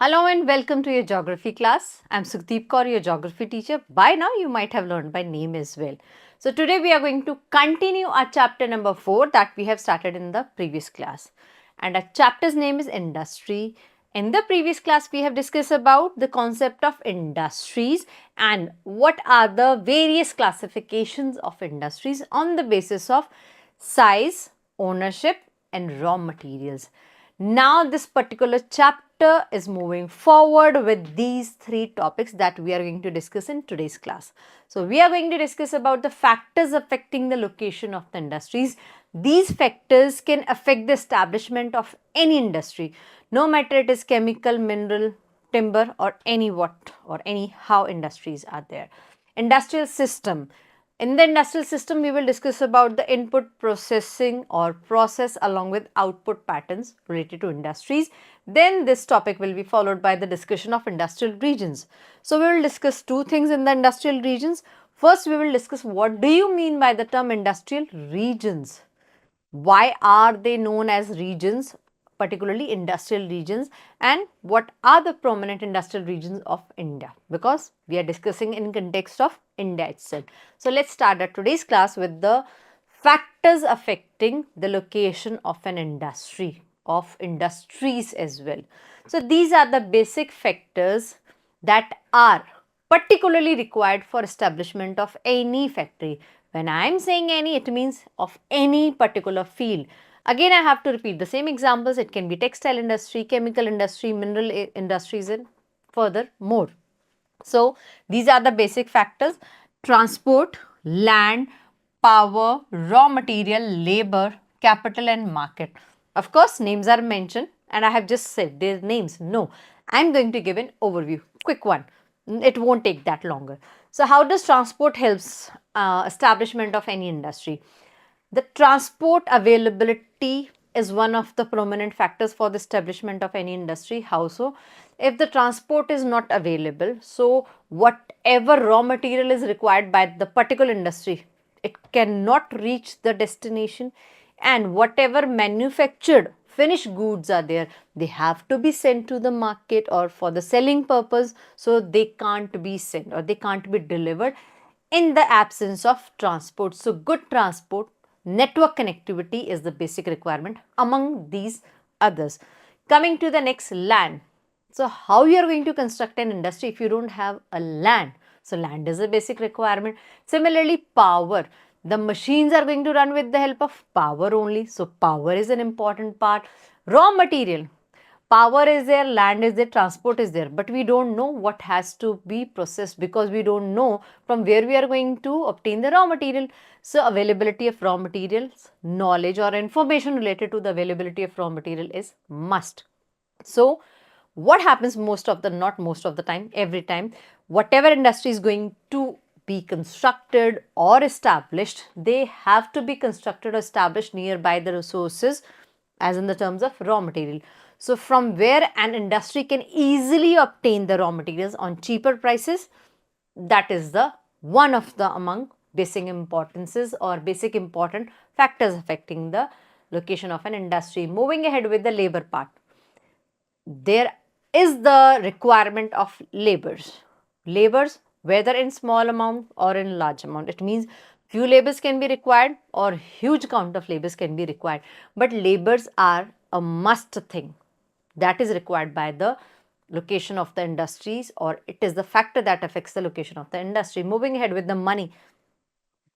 Hello and welcome to your geography class. I'm Sukhdeep Kaur, your geography teacher. By now you might have learned my name as well. So today we are going to continue our chapter number 4 that we have started in the previous class. And our chapter's name is industry. In the previous class we have discussed about the concept of industries and what are the various classifications of industries on the basis of size, ownership and raw materials. Now this particular chapter is moving forward with these three topics that we are going to discuss in today's class. So we are going to discuss about the factors affecting the location of the industries. These factors can affect the establishment of any industry, no matter it is chemical, mineral, timber or any what or any how industries are there. Industrial system. In the industrial system, we will discuss about the input processing or process along with output patterns related to industries. Then this topic will be followed by the discussion of industrial regions. So we will discuss two things in the industrial regions. First, we will discuss what do you mean by the term industrial regions? Why are they known as regions, particularly industrial regions, and what are the prominent industrial regions of India, because we are discussing in context of India itself. So let's start our today's class with the factors affecting the location of an industry, of industries as well. So these are the basic factors that are particularly required for establishment of any factory. When I am saying any, it means of any particular field. Again, I have to repeat the same examples. It can be textile industry, chemical industry, mineral industries and further more. So, these are the basic factors: transport, land, power, raw material, labor, capital and market. Of course, names are mentioned and I have just said their names. No, I am going to give an overview, quick one. It won't take that longer. So, how does transport helps establishment of any industry? The transport availability is one of the prominent factors for the establishment of any industry. How so? If the transport is not available, so whatever raw material is required by the particular industry, it cannot reach the destination, and whatever manufactured finished goods are there, they have to be sent to the market or for the selling purpose, so they can't be sent or they can't be delivered in the absence of transport. So good transport, network connectivity is the basic requirement among these others. Coming to the next, land. So how you are going to construct an industry if you don't have a land? So land is a basic requirement. Similarly, power. The machines are going to run with the help of power only. So power is an important part. Raw material. Power is there, land is there, transport is there, but we don't know what has to be processed because we don't know from where we are going to obtain the raw material. So availability of raw materials, knowledge or information related to the availability of raw material is must. So what happens most of the, not most of the time, every time, whatever industry is going to be constructed or established, they have to be constructed or established nearby the resources, as in the terms of raw material. So from where an industry can easily obtain the raw materials on cheaper prices, that is the one of the among basic importances or basic important factors affecting the location of an industry. Moving ahead with the labor part, there is the requirement of laborers whether in small amount or in large amount. It means few labors can be required or huge count of labors can be required, but labors are a must thing that is required by the location of the industries, or it is the factor that affects the location of the industry. Moving ahead with the money,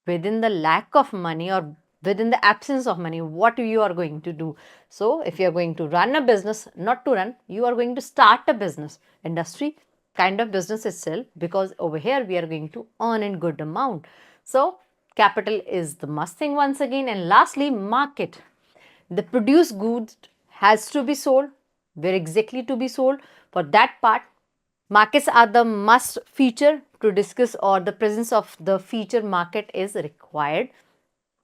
within the lack of money or within the absence of money, what you are going to do? So if you are going to run a business, not to run, you are going to start a business, industry kind of business itself, because over here we are going to earn in good amount. So capital is the must thing once again. And lastly, market. The produced goods has to be sold. Where exactly to be sold? For that part, markets are the must feature to discuss, or the presence of the feature market is required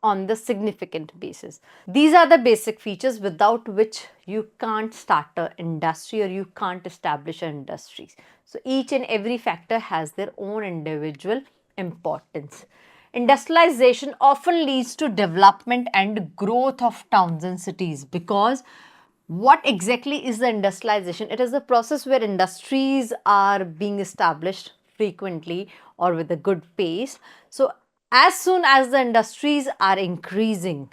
on the significant basis. These are the basic features without which you can't start an industry or you can't establish an industry. So each and every factor has their own individual importance. Industrialization often leads to development and growth of towns and cities because What exactly is the industrialization? It is the process where industries are being established frequently or with a good pace. So, as soon as the industries are increasing,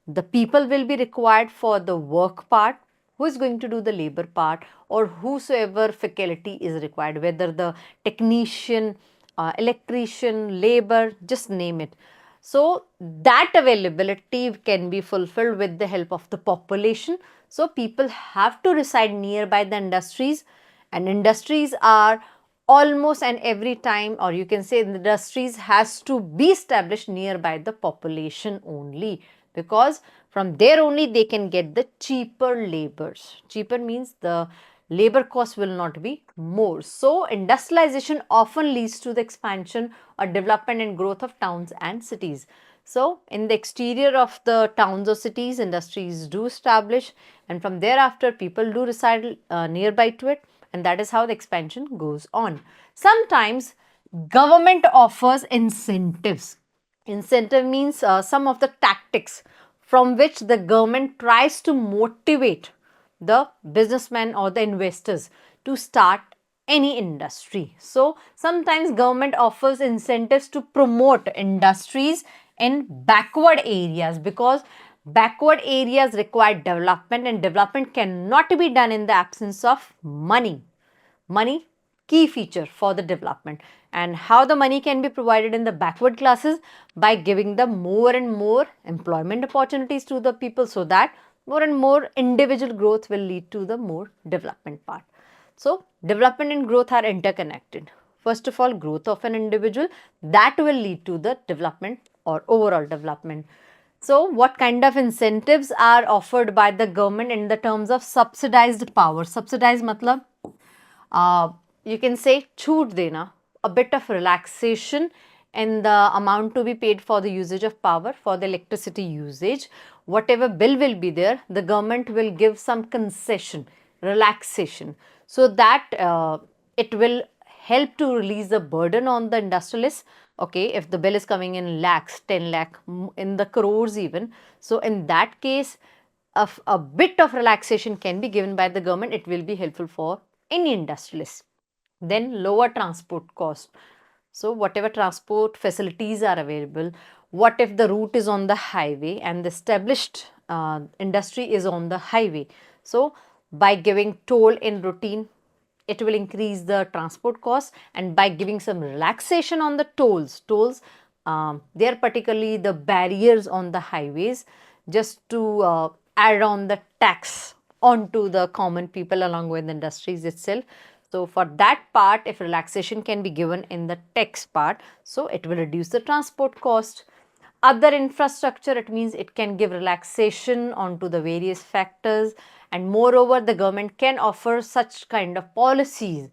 the people will be required for the work part. Who is going to do the labor part, or whosoever faculty is required, whether the technician, electrician, labor, just name it. So that availability can be fulfilled with the help of the population. So people have to reside nearby the industries, and industries are almost and every time, or you can say industries has to be established nearby the population only, because from there only they can get the cheaper labors. Cheaper means the labor cost will not be more. So industrialization often leads to the expansion or development and growth of towns and cities. So in the exterior of the towns or cities, industries do establish, and from thereafter people do reside nearby to it, and that is how the expansion goes on. Sometimes government offers incentives. Incentive means some of the tactics from which the government tries to motivate the businessmen or the investors to start any industry. So sometimes government offers incentives to promote industries in backward areas, because backward areas require development, and development cannot be done in the absence of money. Money, key feature for the development. And how the money can be provided in the backward classes? By giving them more and more employment opportunities to the people, so that more and more individual growth will lead to the more development part. So development and growth are interconnected. First of all, growth of an individual, that will lead to the development or overall development. So what kind of incentives are offered by the government in the terms of subsidized power? Subsidized matlab, you can say छूट देना, a bit of relaxation in the amount to be paid for the usage of power, for the electricity usage. Whatever bill will be there, the government will give some concession, relaxation, so that it will help to release the burden on the industrialists. Okay, if the bill is coming in lakhs, 10 lakh, in the crores even, so in that case, a bit of relaxation can be given by the government. It will be helpful for any industrialist. Then lower transport cost. So whatever transport facilities are available, what if the route is on the highway and the established industry is on the highway? So by giving toll in routine, it will increase the transport cost, and by giving some relaxation on the tolls, they are particularly the barriers on the highways, just to add on the tax onto the common people along with the industries itself. So for that part, if relaxation can be given in the tax part, so it will reduce the transport cost. Other infrastructure, it means it can give relaxation onto the various factors, and moreover the government can offer such kind of policies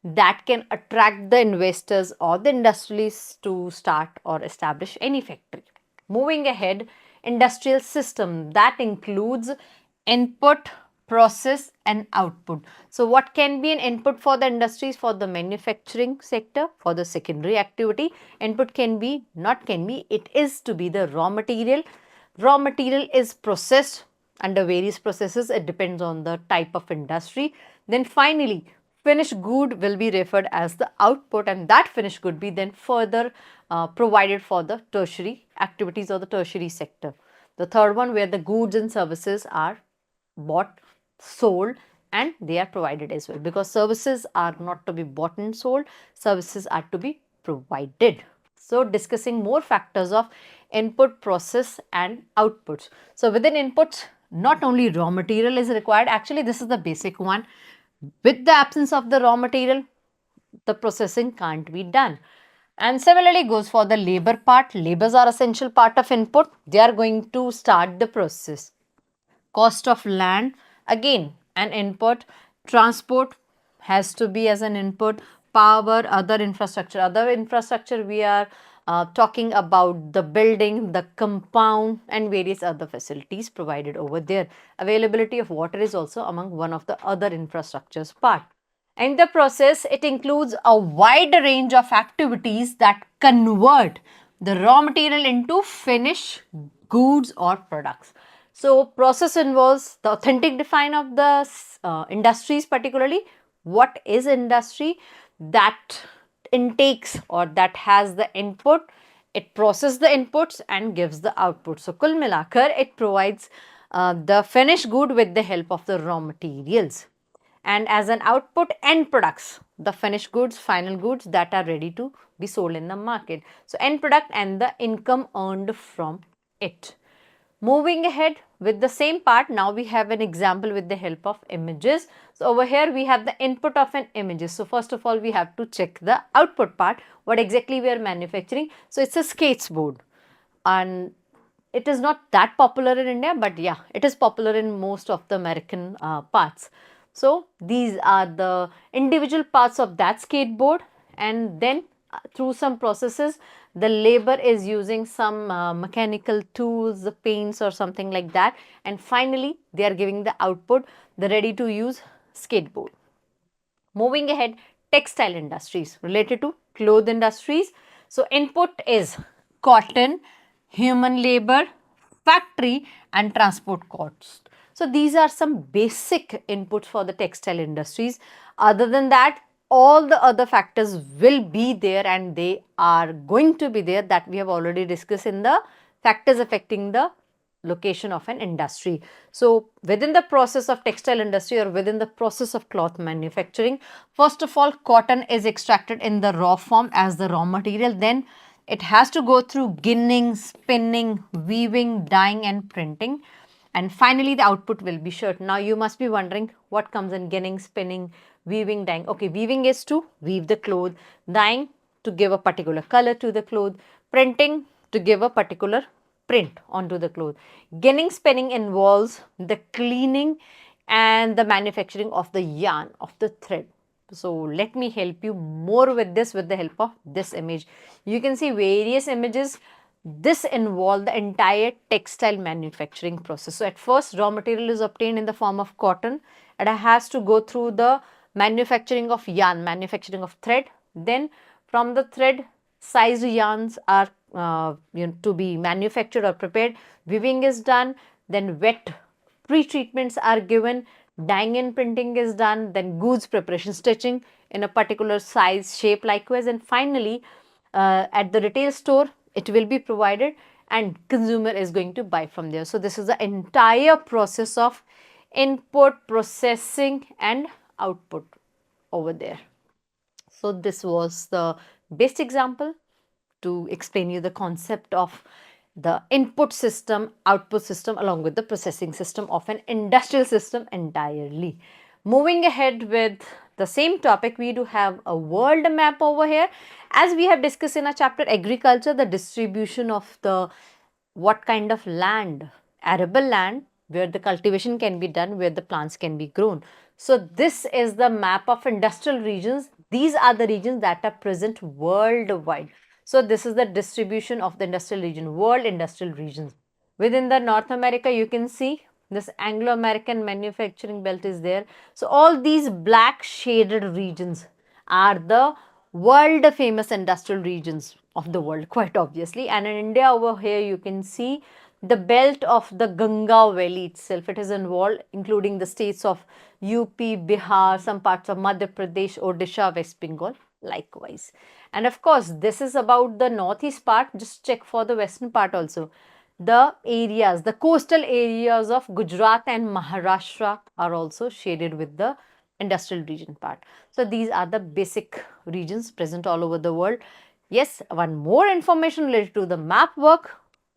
that can attract the investors or the industrialists to start or establish any factory. Moving ahead, industrial system, that includes input, process and output. So what can be an input for the industries? For the manufacturing sector, for the secondary activity, input can be, not can be, it is to be the raw material. Raw material is processed under various processes. It depends on the type of industry. Then finally, finished good will be referred as the output, and that finished good be then further provided for the tertiary activities or the tertiary sector. The third one, where the goods and services are bought, sold, and they are provided as well, because services are not to be bought and sold, services are to be provided. So discussing more factors of input, process and outputs. So within inputs, not only raw material is required, actually this is the basic one. With the absence of the raw material, the processing can't be done. And similarly goes for the labor part. Labors are essential part of input. They are going to start the process. Cost of land, again an input. Transport has to be as an input. Power, other infrastructure we are talking about the building, the compound and various other facilities provided over there. Availability of water is also among one of the other infrastructures part. In the process, it includes a wide range of activities that convert the raw material into finished goods or products. So process involves the authentic define of the industries, particularly what is industry, that intakes or that has the input, it processes the inputs and gives the output. So kul milakar, it provides the finished good with the help of the raw materials, and as an output, end products, the finished goods, final goods that are ready to be sold in the market. So end product and the income earned from it. Moving ahead with the same part, now we have an example with the help of images. So over here we have the input of an images. So first of all we have to check the output part, what exactly we are manufacturing. So it's a skateboard, and it is not that popular in India, but yeah, it is popular in most of the American parts. So these are the individual parts of that skateboard, and then through some processes, the labor is using some mechanical tools, the paints or something like that, and finally they are giving the output, the ready to use skateboard. Moving ahead, textile industries related to cloth industries. So input is cotton, human labor, factory and transport costs. So these are some basic inputs for the textile industries. Other than that, all the other factors will be there, and they are going to be there, that we have already discussed in the factors affecting the location of an industry. So within the process of textile industry or within the process of cloth manufacturing, first of all, cotton is extracted in the raw form as the raw material. Then it has to go through ginning, spinning, weaving, dyeing and printing, and finally the output will be shirt. Now you must be wondering what comes in ginning, spinning, weaving, dyeing. Okay, weaving is to weave the cloth, dyeing to give a particular color to the cloth, printing to give a particular print onto the cloth. Ginning, spinning involves the cleaning and the manufacturing of the yarn, of the thread. So let me help you more with this with the help of this image. You can see various images. This involves the entire textile manufacturing process. So at first, raw material is obtained in the form of cotton, and it has to go through the manufacturing of yarn, manufacturing of thread. Then from the thread, sized yarns are to be manufactured or prepared. Weaving is done, then wet pre-treatments are given, dyeing and printing is done, then goods preparation, stitching in a particular size, shape likewise, and finally at the retail store it will be provided and consumer is going to buy from there. So this is the entire process of input, processing and output over there. So this was the best example to explain you the concept of the input system, output system along with the processing system of an industrial system entirely. Moving ahead with the same topic, we do have a world map over here. As we have discussed in our chapter agriculture, the distribution of the what kind of land, arable land, where the cultivation can be done, where the plants can be grown. So this is the map of industrial regions. These are the regions that are present worldwide. So this is the distribution of the industrial region, world industrial regions. Within the North America, you can see this Anglo-American manufacturing belt is there. So all these black shaded regions are the world famous industrial regions of the world, quite obviously. And in India over here, you can see the belt of the Ganga Valley itself. It is involved, including the states of UP, Bihar, some parts of Madhya Pradesh, Odisha, West Bengal, likewise. And of course, this is about the northeast part. Just check for the western part also. The areas, the coastal areas of Gujarat and Maharashtra are also shaded with the industrial region part. So these are the basic regions present all over the world. Yes, one more information related to the map work,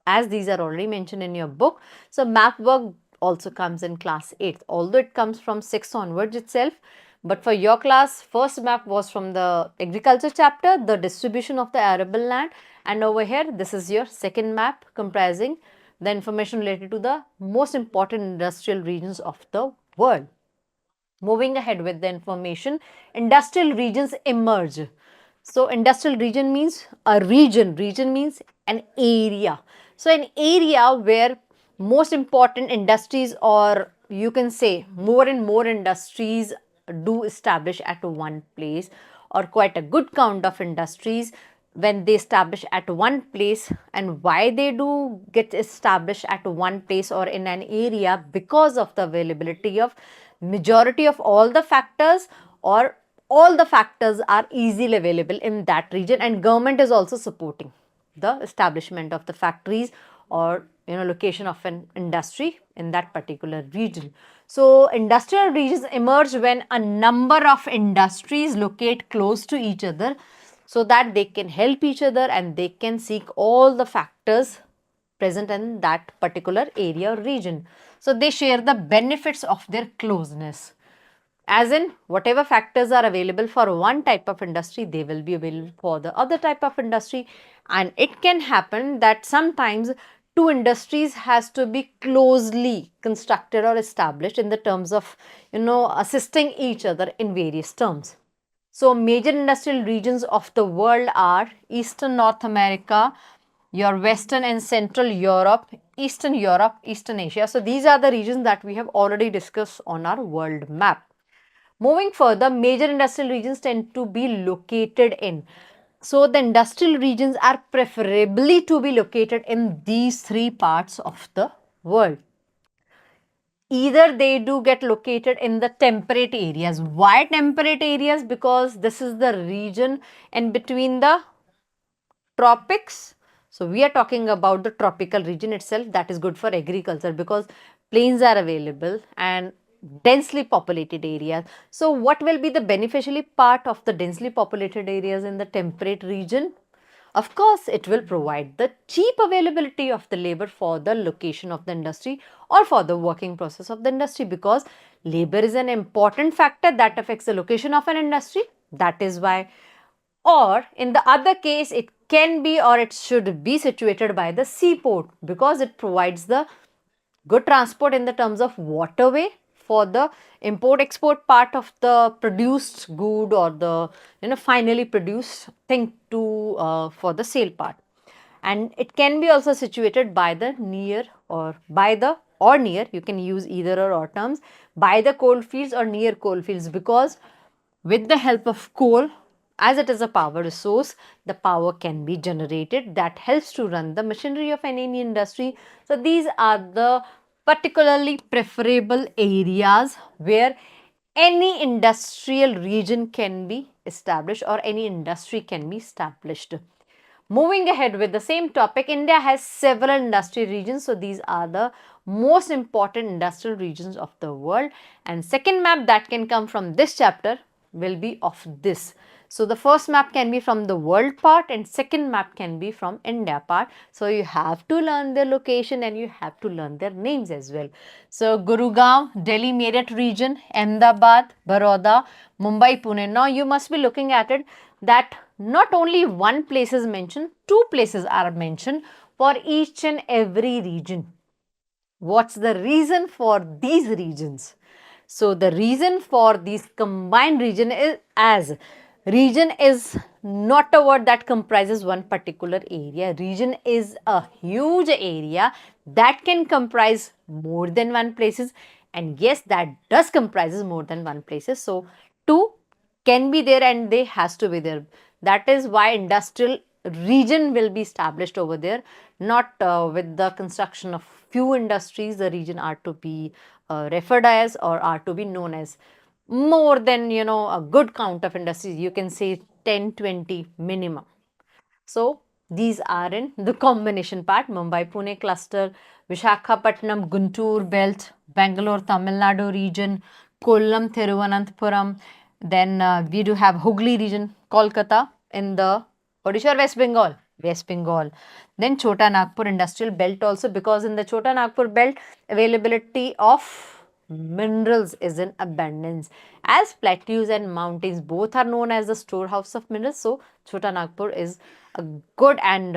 as these are already mentioned in your book. So map work also comes in class 8th, although it comes from 6th onwards itself. But for your class, first map was from the agriculture chapter, the distribution of the arable land, and over here this is your second map comprising the information related to the most important industrial regions of the world. Moving ahead with the information, industrial regions emerge. So industrial region means a region, region means an area. So an area where most important industries, or you can say more and more industries do establish at one place, or quite a good count of industries when they establish at one place, and why they do get established at one place or in an area, because of the availability of majority of all the factors, or all the factors are easily available in that region, and government is also supporting the establishment of the factories or location of an industry in that particular region. So industrial regions emerge when a number of industries locate close to each other, so that they can help each other and they can seek all the factors present in that particular area or region. So they share the benefits of their closeness. As in, whatever factors are available for one type of industry, they will be available for the other type of industry. And it can happen that sometimes two industries has to be closely constructed or established in the terms of, assisting each other in various terms. So major industrial regions of the world are Eastern North America, your Western and Central Europe, Eastern Asia. So these are the regions that we have already discussed on our world map. Moving further, major industrial regions tend to be located in. So the industrial regions are preferably to be located in these three parts of the world. Either they do get located in the temperate areas. Why temperate areas? Because this is the region in between the tropics. So we are talking about the tropical region itself, that is good for agriculture because plains are available and densely populated areas. So what will be the beneficially part of the densely populated areas in the temperate region? Of course, it will provide the cheap availability of the labor for the location of the industry or for the working process of the industry, because labor is an important factor that affects the location of an industry. That is why. Or in the other case, it can be or it should be situated by the seaport, because it provides the good transport in the terms of waterway for the import export part of the produced good or the finally produced thing to for the sale part. And it can be also situated by the near or by the or near, you can use either or terms, by the coal fields or near coal fields, because with the help of coal, as it is a power resource, the power can be generated that helps to run the machinery of any industry. So these are the particularly preferable areas where any industrial region can be established or any industry can be established. Moving ahead with the same topic, India has several industrial regions. So these are the most important industrial regions of the world. And second map that can come from this chapter will be of this. So the first map can be from the world part and second map can be from India part. So you have to learn their location and you have to learn their names as well. So Gurugram, Delhi Meerut region, Ahmedabad, Baroda, Mumbai, Pune. Now you must be looking at it that not only one place is mentioned, two places are mentioned for each and every region. What's the reason for these regions? So the reason for these combined region is, as region is not a word that comprises one particular area. Region is a huge area that can comprise more than one places, and yes, that does comprises more than one places. So two can be there and they has to be there. That is why industrial region will be established over there, not with the construction of few industries. The region are to be referred as or are to be known as more than a good count of industries. You can say 10-20 minimum. So these are in the combination part: Mumbai Pune cluster, Vishakhapatnam Guntur belt, Bangalore Tamil Nadu region, Kollam Thiruvananthapuram. Then we do have Hooghly region, Kolkata in the Odisha or West Bengal. West Bengal. Then Chota Nagpur industrial belt also, because in the Chota Nagpur belt availability of minerals is in abundance, as plateaus and mountains both are known as the storehouse of minerals. So Chota Nagpur is a good and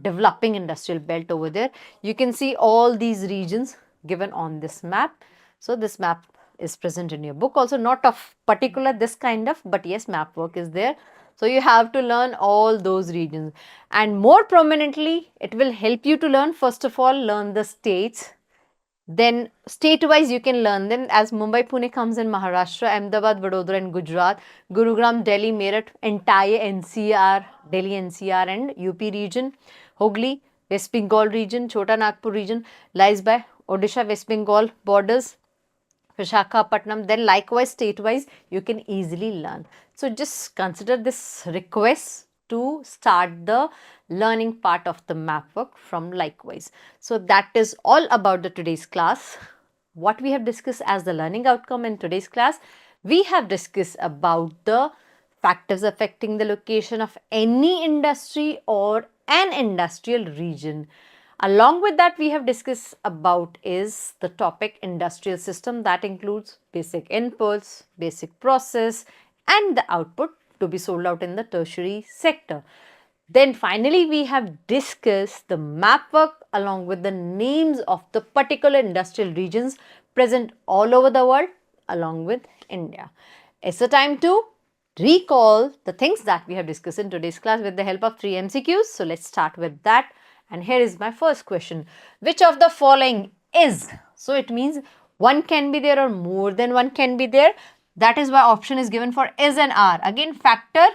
developing industrial belt over there. You can see all these regions given on this map. So this map is present in your book also, not of particular this kind of, but yes, map work is there. So you have to learn all those regions, and more prominently it will help you to learn, first of all, learn the states, Then state-wise you can learn them as Mumbai, Pune comes in Maharashtra, Ahmedabad, Vadodara in Gujarat, Gurugram, Delhi, Meerut, entire NCR, Delhi NCR and UP region, Hooghly, West Bengal region, Chota Nagpur region lies by Odisha, West Bengal borders, Visakhapatnam. Then likewise state-wise you can easily learn. So just consider this request to start the learning part of the map work from likewise. So that is all about the today's class. What we have discussed as the learning outcome in today's class, we have discussed about the factors affecting the location of any industry or an industrial region. Along with that, we have discussed about is the topic industrial system, that includes basic inputs, basic process and the output to be sold out in the tertiary sector. Then finally, we have discussed the map work along with the names of the particular industrial regions present all over the world along with India. It's a time to recall the things that we have discussed in today's class with the help of 3 MCQs. So let's start with that. And here is my first question. Which of the following is? So it means one can be there or more than one can be there. That is why option is given for is and are. Again, factor.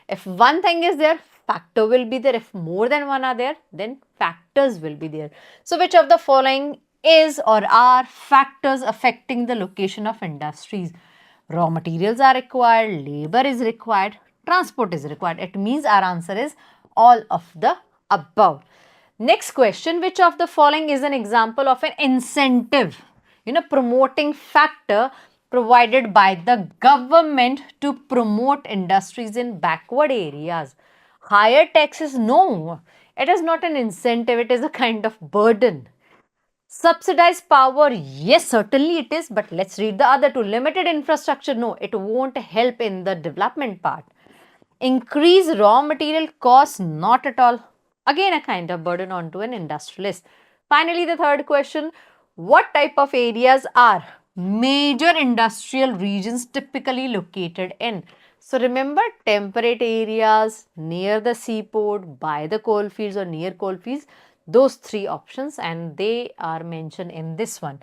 If one thing is there, factor will be there. If more than one are there, then factors will be there. So which of the following is or are factors affecting the location of industries? Raw materials are required, labor is required, transport is required. It means our answer is all of the above. Next question, which of the following is an example of an incentive, promoting factor provided by the government to promote industries in backward areas? Higher taxes? No, it is not an incentive, it is a kind of burden. Subsidized power? Yes, certainly it is, but let's read the other two. Limited infrastructure? No, it won't help in the development part. Increase raw material costs? Not at all. Again, a kind of burden onto an industrialist. Finally, the third question, what type of areas are major industrial regions typically located in? So remember, temperate areas, near the seaport, by the coal fields or near coal fields, those three options, and they are mentioned in this one.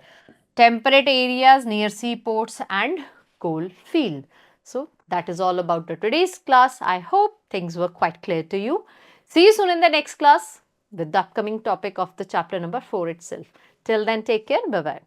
Temperate areas, near seaports and coal field. So that is all about the today's class. I hope things were quite clear to you. See you soon in the next class with the upcoming topic of the chapter number 4 itself. Till then, take care. Bye-bye.